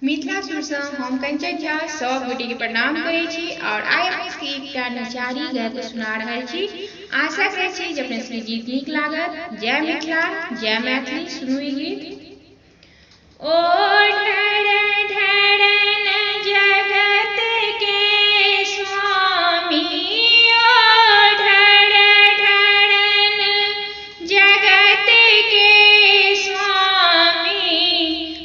मिथिला सुरसँ हम कंचन झा सब गोटे के प्रणाम करै छी और आइ अपने सबके एकटा नचारी गाबि कऽ सुना रहल छी। आशा करै छी जे अपने सबके गीत नीक लागत। जय मिथिला, जय मैथिली। सुनू ई गीत। ओ जगत के स्वामी, जगत के स्वामी,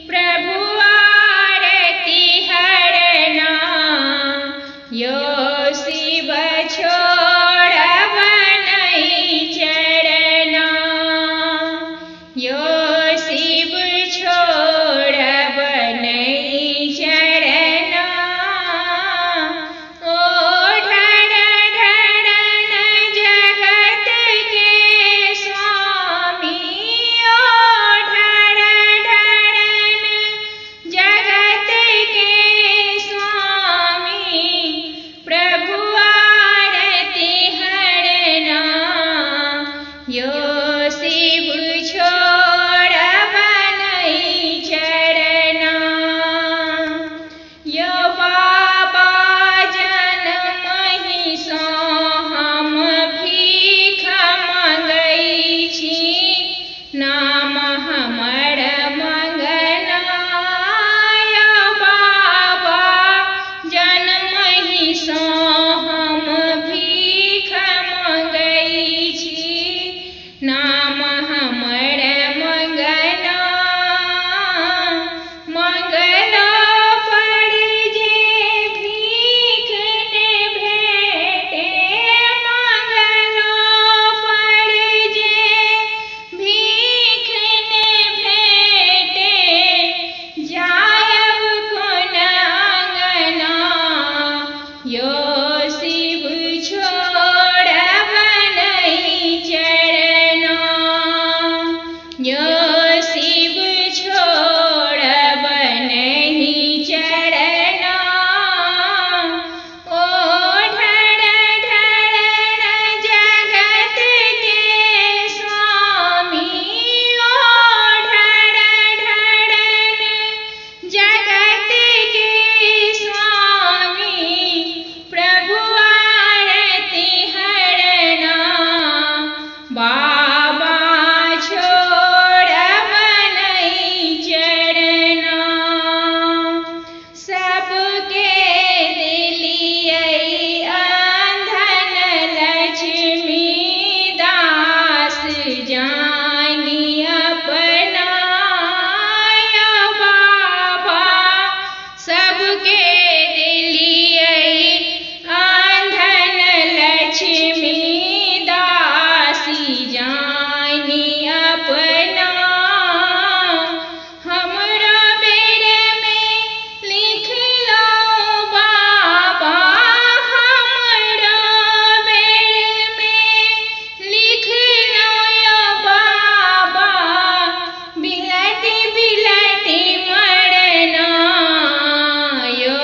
प्रभु आरती हरना, यो शिव छोड़ब नहीं चरना, यो शिव छोड़ब नहीं चरना। ओ जगत के स्वामी, ओ जगत के स्वामी, प्रभु आरती हरना, यो शिव छोड़ब नहीं चरना। यो बाबा जनमहि सँ हम भीख मंगै छी, नाम हमर मंगना। यो बाबा जनमहि सँ हम भीख मंगै छी, नाम हमर मंगना। मंगला पर जे भीख ने भेटे, मंगला पर जे भीख ने भेटे, जायब कोन अंगना, यो शिव छोड़ब नहीं चरना, यो शिव छोड़ब नहीं चरना। ओ जगत के स्वामी, ओ जगत के स्वामी, प्रभु आरती हरना, बाबा छोड़ब नहीं चरना। सबके दिलियै अंधन लक्ष्मी दास, जानी अपना, यो बाबा सबके दिलियै अंधन लक्ष्मी दासी, जानी अपना। हमरा बेर में लिख लो बाबा, हमरा बेर में लिख लो यो बाबा, बिलटी बिलटी मरना, यो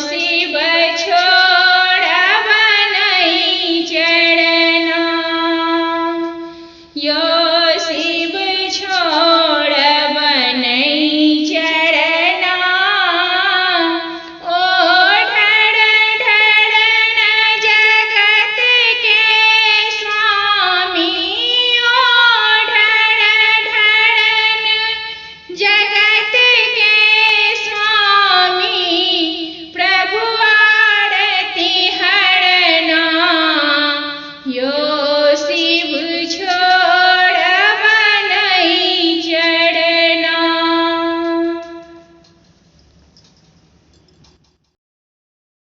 शिव छोड़ब नहीं चरना, यो शिव छोड़ब नहीं चरना। ओ जगत के स्वामी, ओ जगत के